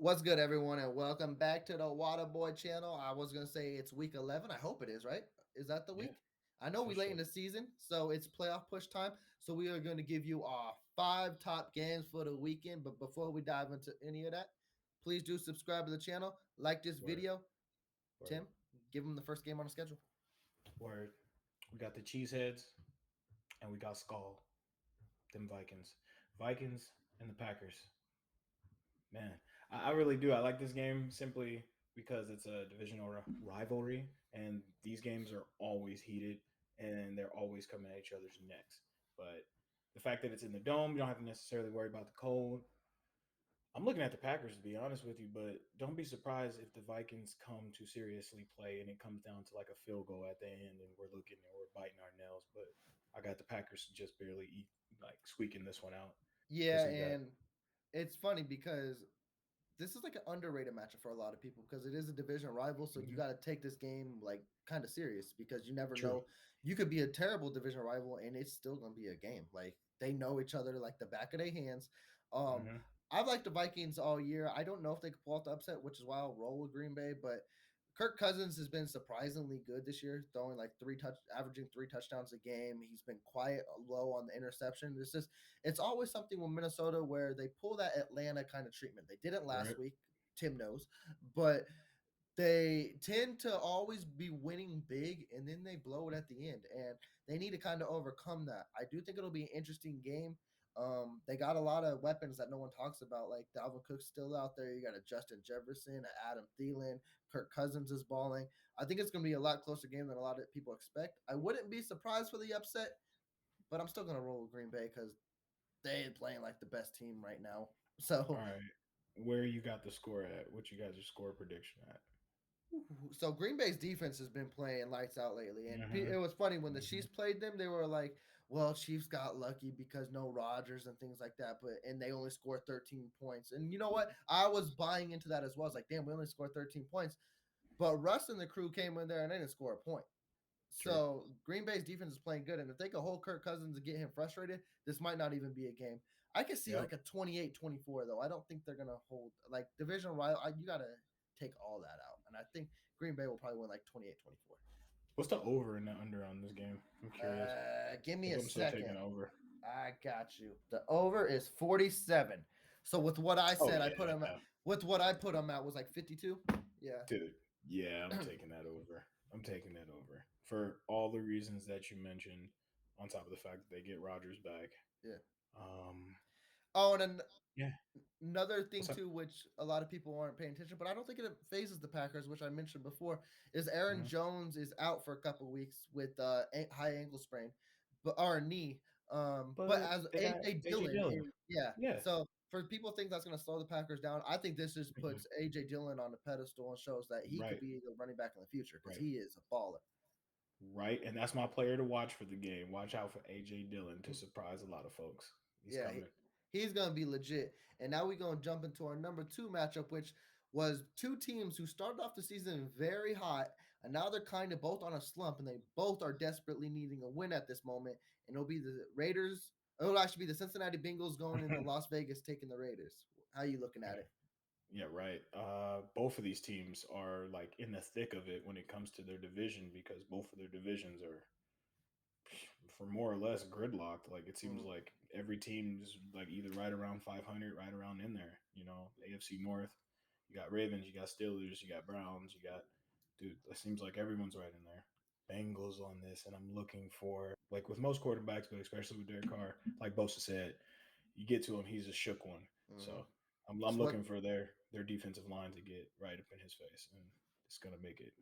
What's good, everyone, and welcome back to the Waterboy channel. I was gonna say it's week 11. I hope it is, right? Is that the Yeah, week? I know for we late in sure. the season, so it's playoff push time. So we are going to give you our 5 top games for the weekend. But before we dive into any of that, please do subscribe to the channel, like this Word, video. word, Tim, give them the first game on the schedule. word. We got the Cheeseheads and we got Skull, them Vikings. Vikings and the Packers. Man, I really do. I like this game simply because it's a divisional rivalry, and these games are always heated and they're always coming at each other's necks. But the fact that it's in the dome, you don't have to necessarily worry about the cold. I'm looking at the Packers to be honest with you, but don't be surprised if the Vikings come to seriously play and it comes down to like a field goal at the end and we're looking and we're biting our nails. But I got the Packers just barely like squeaking this one out. Chris, Yeah, you got and it's funny because this is like an underrated matchup for a lot of people because it is a division rival. So you mhm. got to take this game like kind of serious because you never True. know. You could be a terrible division rival and it's still going to be a game. Like they know each other like the back of their hands. Um, Hmm. I've liked the Vikings all year. I don't know if they could pull off the upset, which is why I'll roll with Green Bay, but Kirk Cousins has been surprisingly good this year, throwing like averaging 3 touchdowns a game. He's been quiet, low on the interception. It's always something with Minnesota where they pull that Atlanta kind of treatment. They didn't last Right. week. Tim knows, but they tend to always be winning big and then they blow it at the end. And they need to kind of overcome that. I do think it'll be an interesting game. They got a lot of weapons that no one talks about, like Dalvin Cook's still out there. You got a Justin Jefferson, a Adam Thielen, Kirk Cousins is balling. I think it's going to be a lot closer game than a lot of people expect. I wouldn't be surprised for the upset, but I'm still going to roll with Green Bay because they're playing like the best team right now. All So right. Where you got the score at? What you got your score prediction at? So Green Bay's defense has been playing lights out lately, and it Hmm. was funny when the Hmm. Chiefs played them. They were like, "Well, Chiefs got lucky because no Rodgers and things like that," and they only scored 13 points. And you know what? I was buying into that as well. I was like, "Damn, we only scored 13 points," but Russ and the crew came in there and they didn't score a point. True. So Green Bay's defense is playing good, and if they could hold Kirk Cousins and get him frustrated, this might not even be a game. I could see Yep. like a 28-24 though. I don't think they're gonna hold like division rival. You gotta take all that out, and I think Green Bay will probably win like 28-24. What's the over and the under on this game? I'm curious. Give me Because a I'm still taking second. over. I got you. The over is 47. So with what I Oh said, I put him yeah. with what I put him at was like 52. Yeah. Dude, yeah, I'm taking that over. I'm taking that over for all the reasons that you mentioned. On top of the fact that they get Rodgers back. Yeah. Um, Oh, and then yeah. another thing What's up? too, which a lot of people aren't paying attention, but I don't think it phases the Packers, which I mentioned before, is Aaron Hmm. Jones is out for a couple of weeks with high ankle sprain, but or knee. But But as they got AJ AJ Dillon, Dillon. yeah. Yeah. So for people think that's going to slow the Packers down, I think this just Mm-mm. puts AJ Dillon on the pedestal and shows that he could Right. be the running back in the future because Right. he is a baller. Right. And that's my player to watch for the game. Watch out for AJ Dillon to surprise a lot of folks. He's Yeah, coming. he's going to be legit. And now we're going to jump into our number 2 matchup, which was two teams who started off the season very hot, and now they're kind of both on a slump, and they both are desperately needing a win at this moment. And it'll be the Raiders. It'll actually be the Cincinnati Bengals going into Las Vegas taking the Raiders. How you looking at Yeah. it? Yeah, right. Both of these teams are like in the thick of it when it comes to their division because both of their divisions are for more or less gridlocked. Like it seems Mm. like every team is like either right around 500, right around in there. You know, AFC North, you got Ravens, you got Steelers, you got Browns, you got dude. It seems like everyone's right in there. Bengals on this, and I'm looking for like with most quarterbacks, but especially with Derek Carr, like Bosa said, you get to him, he's a shook one. Mm-hmm. So I'm So what? looking for their defensive line to get right up in his face, and it's gonna make it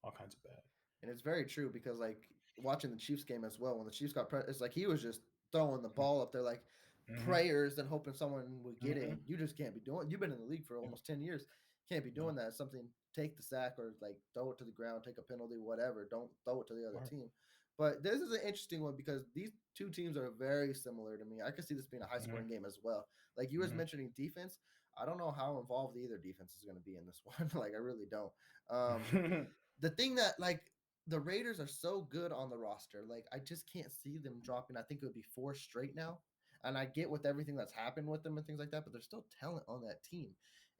all kinds of bad. And it's very true because like watching the Chiefs game as well, when the Chiefs it's like he was just throwing the ball up there like Mm-hmm. prayers and hoping someone would get it. Mm-hmm. And you just can't be doing. You've been in the league for Yeah. almost 10 years. Can't be doing No. that. Something take the sack or like throw it to the ground, take a penalty, whatever. Don't throw it to the other Right. team. But this is an interesting one because these two teams are very similar to me. I could see this being a high scoring Mm-hmm. game as well. Like you was mentioning defense. I don't know how involved either defense is going to be in this one. Like I really don't. Um, Mm-hmm. the thing that like the Raiders are so good on the roster. Like I just can't see them dropping. I think it would be 4 straight now. And I get with everything that's happened with them and things like that, but there's still talent on that team.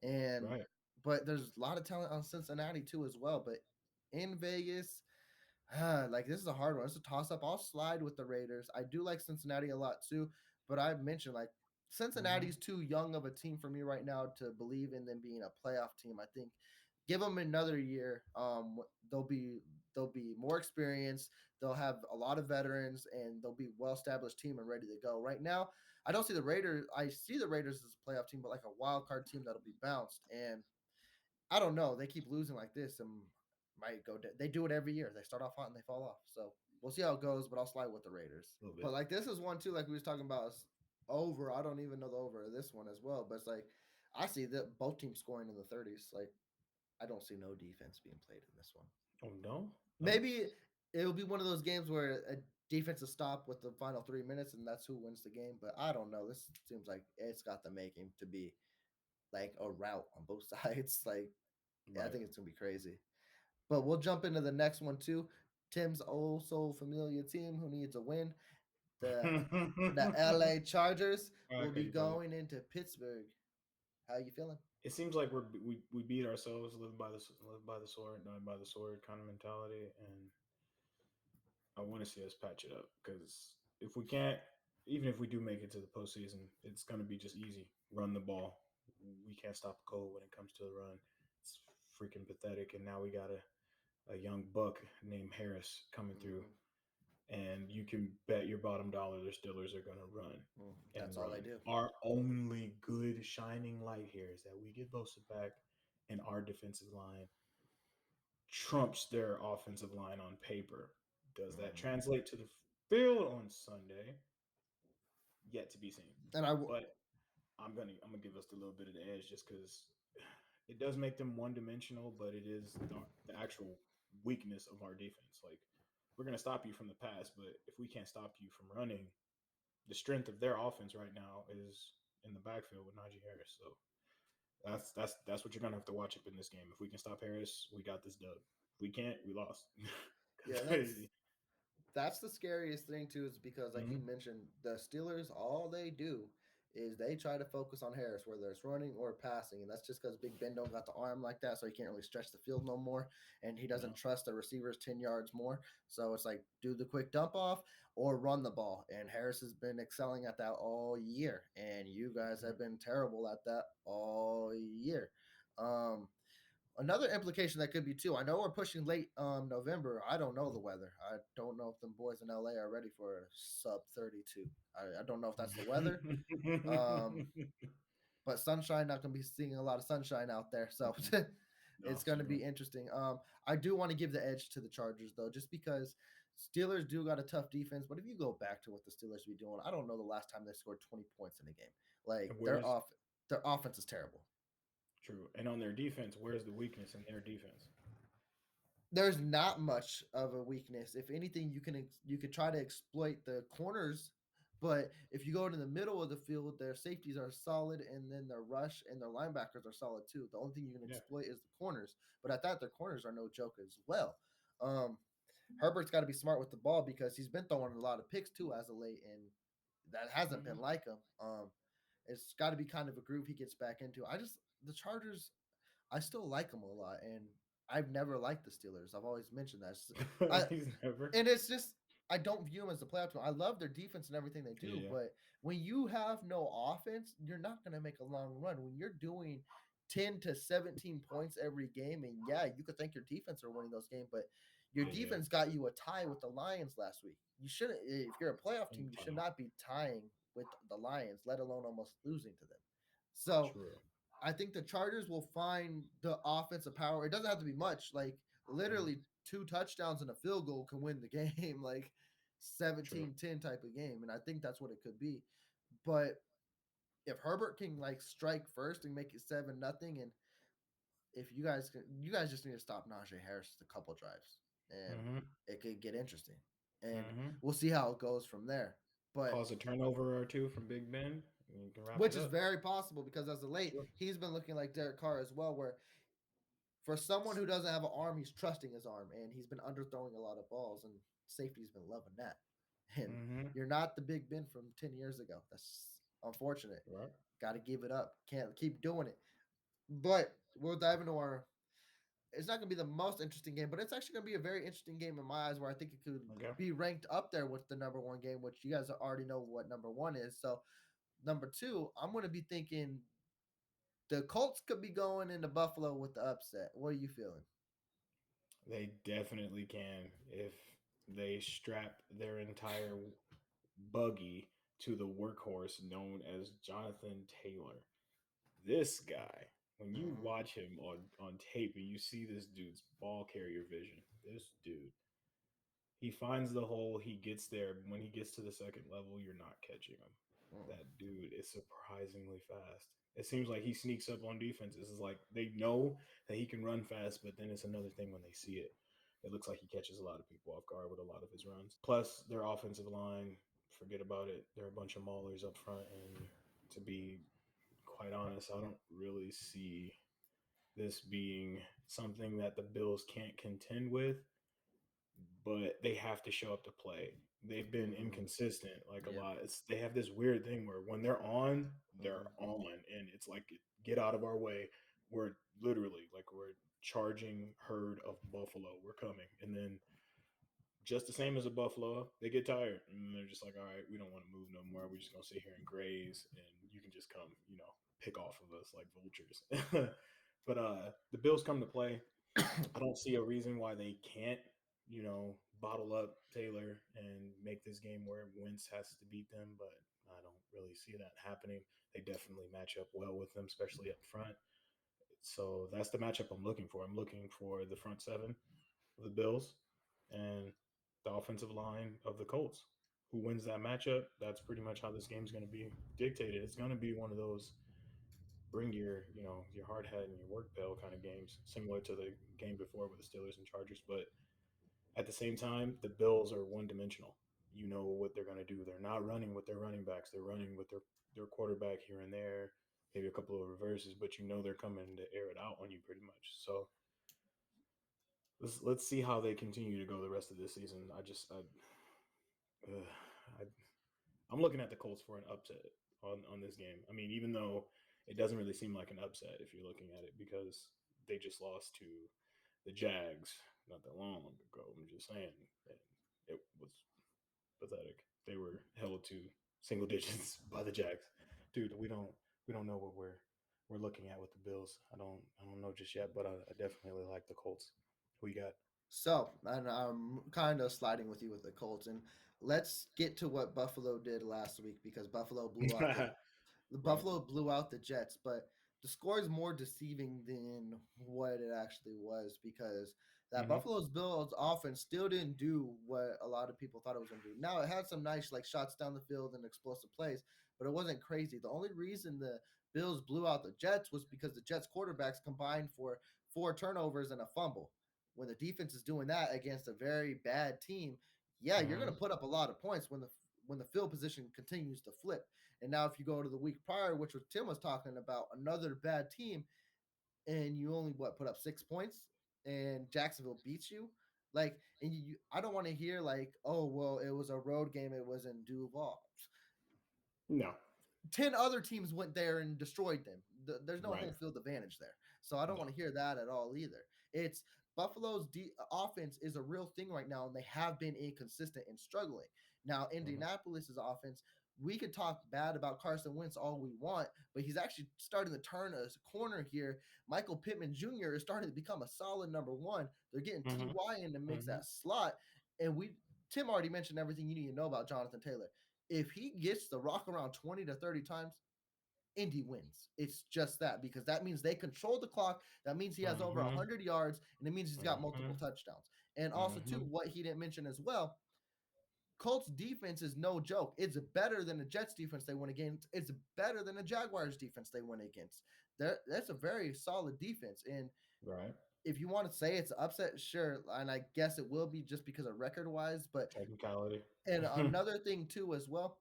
And Right. but there's a lot of talent on Cincinnati too as well. But in Vegas, like this is a hard one. It's a toss up. I'll slide with the Raiders. I do like Cincinnati a lot too, but I've mentioned like Cincinnati's Hmm. too young of a team for me right now to believe in them being a playoff team. I think give them another year. They'll be more experienced. They'll have a lot of veterans, and they'll be well established team and ready to go. Right now, I don't see the Raiders. I see the Raiders as a playoff team, but like a wild card team that'll be bounced. And I don't know. They keep losing like this and might go. They do it every year. They start off hot and they fall off. So we'll see how it goes. But I'll slide with the Raiders. A little But bit. like this is one too. Like we was talking about over. I don't even know the over of this one as well. But it's like I see that both teams scoring in the 30s. Like I don't see no defense being played in this one. Oh no, no. Maybe it'll be one of those games where a defensive stop with the final 3 minutes and that's who wins the game. But I don't know. This seems like it's got the making to be like a rout on both sides. Like yeah, I Right. think it's gonna be crazy. But we'll jump into the next one too. Tim's also familiar team who needs a win. The LA Chargers will be Okay, buddy. going into Pittsburgh. How you feeling? It seems like we beat ourselves, live by the sword, die by the sword kind of mentality, and I want to see us patch it up because if we can't, even if we do make it to the postseason, it's going to be just easy. Run the ball. We can't stop a cold when it comes to the run. It's freaking pathetic. And now we got a young buck named Harris coming through, Mm-hmm. and you can bet your bottom dollar the Steelers are going to run and That's all they run. do. Our only good shining light here is that we get Bosa back, and our defensive line trumps their offensive line on paper. Does that Mm-hmm. translate to the field on Sunday? Yet to be seen. And I But I'm gonna give us a little bit of the edge just because it does make them one dimensional, but it is the actual weakness of our defense. Like we're gonna stop you from the pass, but if we can't stop you from running, the strength of their offense right now is in the backfield with Najee Harris. So that's what you're gonna have to watch up in this game. If we can stop Harris, we got this dub. If we can't, we lost. yeah, that's the scariest thing too, is because like you Mhm. mentioned, the Steelers, all they do is they try to focus on Harris, whether it's running or passing, and that's just because Big Ben don't got the arm like that, so he can't really stretch the field no more, and he doesn't No, trust the receivers 10 yards more. So it's like do the quick dump off or run the ball, and Harris has been excelling at that all year, and you guys have mhm. been terrible at that all year. Um, Another implication that could be too. I know we're pushing late November. I don't know the weather. I don't know if them boys in LA are ready for a sub 32. I don't know if that's the weather. Um, but sunshine, not going to be seeing a lot of sunshine out there. So Mm-mm. it's No, going to zero. be interesting. I do want to give the edge to the Chargers though, just because Steelers do got a tough defense. But if you go back to what the Steelers be doing, I don't know the last time they scored 20 points in a game. Like And where's their offense is terrible. true? And on their defense, where's the weakness in their defense? There's not much of a weakness. If anything, you could try to exploit the corners, but if you go into the middle of the field, their safeties are solid, and then their rush and their linebackers are solid too. The only thing you can Yeah. exploit is the corners, but at that, their corners are no joke as well. Um, Herbert's got to be smart with the ball because he's been throwing a lot of picks too as of late, and that hasn't been Hmm. like him. It's got to be kind of a groove he gets back into. The Chargers, I still like them a lot, and I've never liked the Steelers. I've always mentioned that. I He's never. and it's just I don't view them as a playoff team. I love their defense and everything they do, Yeah. but when you have no offense, you're not going to make a long run. When you're doing 10 to 17 points every game, and yeah, you could think your defense are winning those games, but your Yeah. defense got you a tie with the Lions last week. You shouldn't, if you're a playoff team, you should Wow. not be tying with the Lions, let alone almost losing to them. So True. I think the Chargers will find the offensive power. It doesn't have to be much. Like Mhm. literally two touchdowns and a field goal can win the game, like True. 17-10 type of game. And I think that's what it could be. But if Herbert can like strike first and make it 7-0, and if you guys just need to stop Najee Harris a couple drives and Hmm. it could get interesting. And Hmm. we'll see how it goes from there. But Cause a turnover or two from Big Ben. And you can wrap which it is up. very possible because as of late, Sure. he's been looking like Derek Carr as well, where for someone who doesn't have an arm, he's trusting his arm, and he's been underthrowing a lot of balls, and safety's been loving that. And Hmm. you're not the Big Ben from 10 years ago. That's unfortunate. Right. Got to give it up. Can't keep doing it. But we'll dive into our. It's not going to be the most interesting game, but it's actually going to be a very interesting game in my eyes, where I think it could Okay. be ranked up there with the number one game, which you guys already know what number one is. So number two, I'm going to be thinking the Colts could be going into Buffalo with the upset. What are you feeling? They definitely can if they strap their entire buggy to the workhorse known as Jonathan Taylor. This guy, when you Mhm. watch him on tape and you see this dude's ball carrier vision, this dude, he finds the hole, he gets there. When he gets to the second level, you're not catching him. Mm. That dude is surprisingly fast. It seems like he sneaks up on defenses. It's like they know that he can run fast, but then it's another thing when they see it. It looks like he catches a lot of people off guard with a lot of his runs. Plus, their offensive line, forget about it. They're a bunch of maulers up front, and to be quite honest, I don't really see this being something that the Bills can't contend with, but they have to show up to play. They've been Mhm. inconsistent like a Yeah. lot. They have this weird thing where when they're Mhm. on, and it's like get out of our way. We're literally like we're charging herd of buffalo. We're coming, and then just the same as a buffalo, they get tired and they're just like, all right, we don't want to move no more. We're just gonna sit here and graze, and you can just come, pick off of us like vultures. But the Bills come to play. I don't see a reason why they can't, bottle up Taylor and make this game where Wentz has to beat them, but I don't really see that happening. They definitely match up well with them, especially up front. So that's the matchup I'm looking for. I'm looking for the front seven of the Bills and the offensive line of the Colts. Who wins that matchup? That's pretty much how this game's going to be dictated. It's going to be one of those bring your hard hat and your work bell kind of games, similar to the game before with the Steelers and Chargers. But at the same time, the Bills are one dimensional. You know what they're going to do. They're not running with their running backs. They're running with their quarterback here and there, maybe a couple of reverses, but you know they're coming to air it out on you pretty much. So let's see how they continue to go the rest of this season. Uh, I I'm looking at the Colts for an upset on this game. I mean, even though it doesn't really seem like an upset if you're looking at it because they just lost to the Jags not that long ago. I'm just saying, and it was pathetic. They were held to single digits by the Jags. Dude, we don't know what we're looking at with the Bills. I don't know just yet, but I definitely like the Colts. Who you got? So, and I'm kind of sliding with you with the Colts, and let's get to what Buffalo did last week, because Buffalo blew out the Right. Buffalo blew out the Jets, but the score is more deceiving than what it actually was, because that Mm-hmm. Buffalo's Bills offense still didn't do what a lot of people thought it was going to do. Now it had some nice like shots down the field and explosive plays, but it wasn't crazy. The only reason the Bills blew out the Jets was because the Jets quarterbacks combined for 4 turnovers and a fumble. When the defense is doing that against a very bad team, yeah, you're going Mm-hmm. to put up a lot of points when the field position continues to flip. And now, if you go to the week prior, which was Tim was talking about, another bad team, and you only put up 6 points, and Jacksonville beats you, like, and I don't want to hear like, oh well, it was a road game, it was in Duval. No. 10 other teams went there and destroyed them. There's no Right. home field advantage there. So I don't No. want to hear that at all either. It's Buffalo's offense is a real thing right now, and they have been inconsistent and struggling. Now, Mm-hmm. Indianapolis's offense, we could talk bad about Carson Wentz all we want, but he's actually starting to turn a corner here. Michael Pittman Jr. is starting to become a solid number one. They're getting Mm-hmm. Ty in to mix Mm-hmm. that slot, and Tim already mentioned everything you need to know about Jonathan Taylor. If he gets the rock around 20 to 30 times, Indy wins. It's just that, because that means they control the clock. That means he has over Mm-hmm. 100 yards, and it means he's got multiple Mm-hmm. touchdowns. And also, too, Mm-hmm. what he didn't mention as well, Colts defense is no joke. It's better than the Jets defense they went against. It's better than the Jaguars defense they went against. That's a very solid defense. And Right. if you want to say it's an upset, sure. And I guess it will be just because of record wise. But, Technicality. and another thing, too, as well,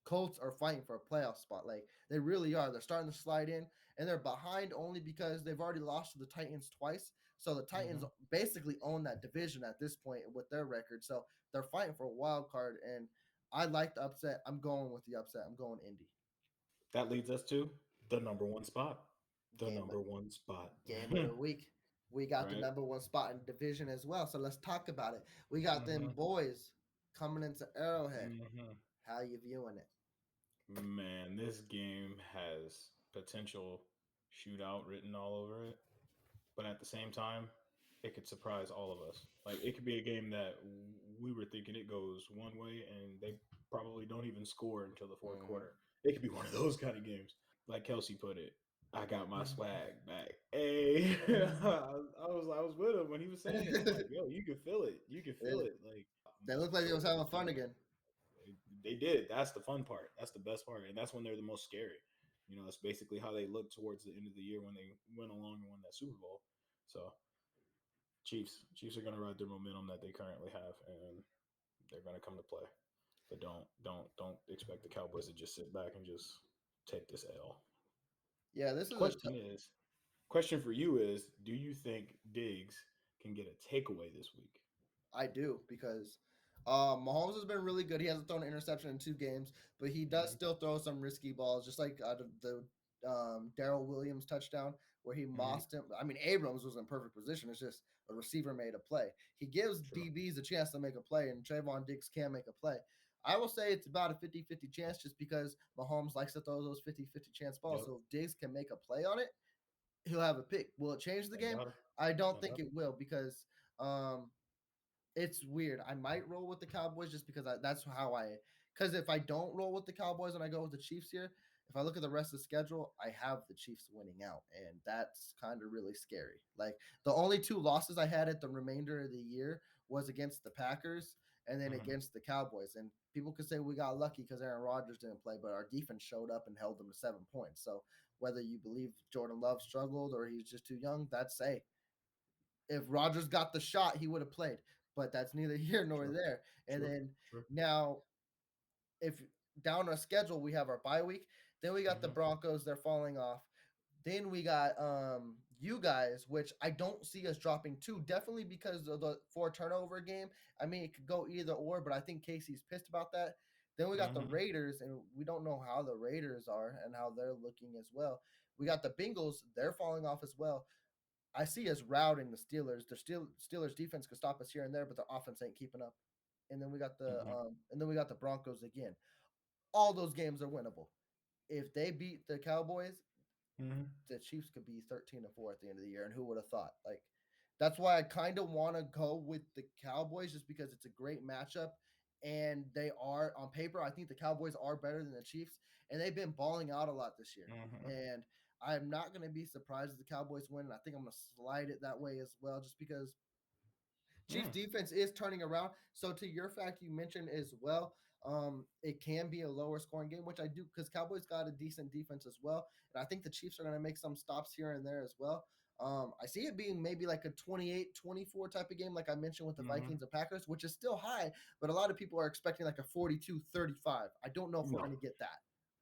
Colts are fighting for a playoff spot. Like, they really are. They're starting to slide in, and they're behind only because they've already lost to the Titans twice. So the Titans Mm-hmm. basically own that division at this point with their record. So they're fighting for a wild card, and I like the upset. I'm going with the upset. I'm going Indy. That leads us to the number one spot. The Game number one spot. game of the week. We got the Right? number one spot in division as well. So let's talk about it. We got them Mm-hmm. boys coming into Arrowhead. Mm-hmm. How you viewing it? Man, this game has potential shootout written all over it, but at the same time, it could surprise all of us. Like it could be a game that we were thinking it goes one way, and they probably don't even score until the fourth Mm-hmm. quarter. It could be one of those kind of games. Like Kelsey put it, I got my swag back. Hey, I was with him when he was saying it. I'm like, yo, you can feel it. You can feel it. Like They look like they so was having fun again. they did. That's the fun part. That's the best part, and that's when they're the most scary. That's basically how they look towards the end of the year when they went along and won that Super Bowl. So Chiefs are going to ride their momentum that they currently have, and they're going to come to play. But don't expect the Cowboys to just sit back and just take this L. Yeah, this is a Question is, question for you is, do you think Diggs can get a takeaway this week? I do because Mahomes has been really good. He hasn't thrown an interception in 2 games, but he does Mm-hmm. still throw some risky balls, just like the Darrell Williams touchdown where he Mm-hmm. mossed him. I mean, Abrams was in perfect position. It's just a receiver made a play. He gives True. DBs a chance to make a play, and Trayvon Diggs can make a play. I will say it's about a 50-50 chance just because Mahomes likes to throw those 50-50 chance balls. Yep. So if Diggs can make a play on it, he'll have a pick. Will it change the I game? got it. I don't I think got it will because um, it's weird. I might roll with the Cowboys just because that's how I. Because if I don't roll with the Cowboys and I go with the Chiefs here, if I look at the rest of the schedule, I have the Chiefs winning out, and that's kind of really scary. Like the only 2 losses I had at the remainder of the year was against the Packers and then Mm-hmm. against the Cowboys. And people could say we got lucky because Aaron Rodgers didn't play, but our defense showed up and held them to 7 points. So whether you believe Jordan Love struggled or he's just too young, that's say if Rodgers got the shot, he would have played. But that's neither here nor True. there. And True. then True. now, if down our schedule, we have our bye week. Then we got the Mm-hmm. Broncos. They're falling off. Then we got you guys, which I don't see us dropping to. Definitely because of the 4 turnover game. I mean, it could go either or, but I think Casey's pissed about that. Then we got the Mm-hmm. Raiders, and we don't know how the Raiders are and how they're looking as well. We got the Bengals; they're falling off as well. I see us routing the Steelers. The Steelers defense could stop us here and there, but the offense ain't keeping up. Mm-hmm. And then we got the Broncos again. All those games are winnable. If they beat the Cowboys, Mm-hmm. the Chiefs could be 13-4 at the end of the year, and who would have thought? Like that's why I kind of want to go with the Cowboys just because it's a great matchup and they are on paper. I think the Cowboys are better than the Chiefs, and they've been balling out a lot this year. Mm-hmm. And I'm not going to be surprised if the Cowboys win. And I think I'm going to slide it that way as well, just because Chiefs Mm. defense is turning around. So to your fact, you mentioned as well, it can be a lower scoring game, which I do because Cowboys got a decent defense as well, and I think the Chiefs are going to make some stops here and there as well. I see it being maybe like a 28-24 type of game, like I mentioned with the Mm-hmm. Vikings and Packers, which is still high, but a lot of people are expecting like a 42-35. I don't know if we're No, going to get that.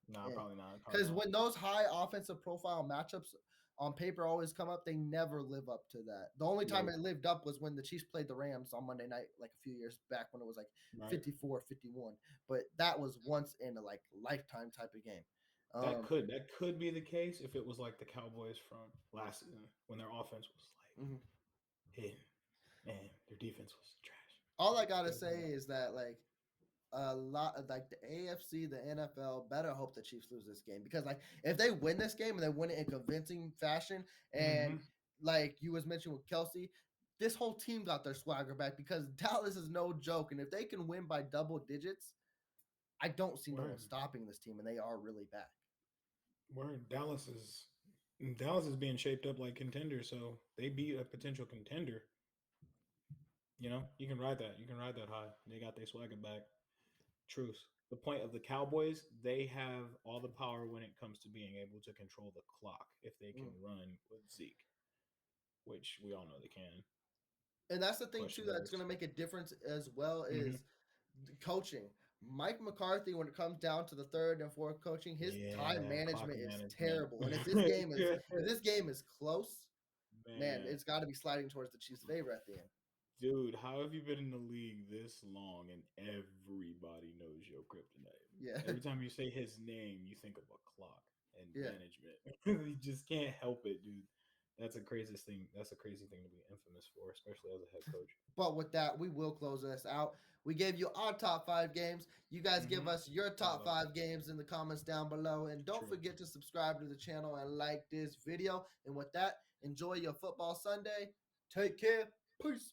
no, probably not. Probably Because not. when those high offensive profile matchups on paper always come up, they never live up to that. The only time it Nope. lived up was when the Chiefs played the Rams on Monday night, like a few years back when it was like Right. 54-51. But that was once in a like lifetime type of game. That Um, could be the case if it was like the Cowboys from last season when their offense was like mhm. hidden and their defense was trash. All I gotta Could have been say that. is that like a lot of like the AFC, the NFL better hope the Chiefs lose this game because like if they win this game and they win it in convincing fashion and Mm-hmm. like you was mentioned with Kelsey, this whole team got their swagger back because Dallas is no joke. And if they can win by double digits, I don't see no one Word. stopping this team, and they are really back. Word. Dallas is being shaped up like contender, so they beat a potential contender. You can ride that. You can ride that high. They got their swagger back. Truth. The point of the Cowboys, they have all the power when it comes to being able to control the clock if they Mm. can run with Zeke, which we all know they can. And that's the thing too Question that's going is, to make a difference as well hmm is coaching. Mike McCarthy, when it comes down to the third and fourth coaching, his time yeah, clock management is management. terrible. And if this game is close, man, Man, it's got to be sliding towards the Chiefs' favor at the end. dude, how have you been in the league this long and everybody knows your kryptonite? Yeah, Every time you say his name, you think of a clock. and Yeah. management. You just can't help it, dude. That's a crazy thing. That's a crazy thing to be infamous for, especially as a head coach. But with that, we will close this out. We gave you our top 5 games. You guys give us your top love 5 games in the comments down below. And don't True. forget to subscribe to the channel and like this video. And with that, enjoy your football Sunday. Take care. Peace.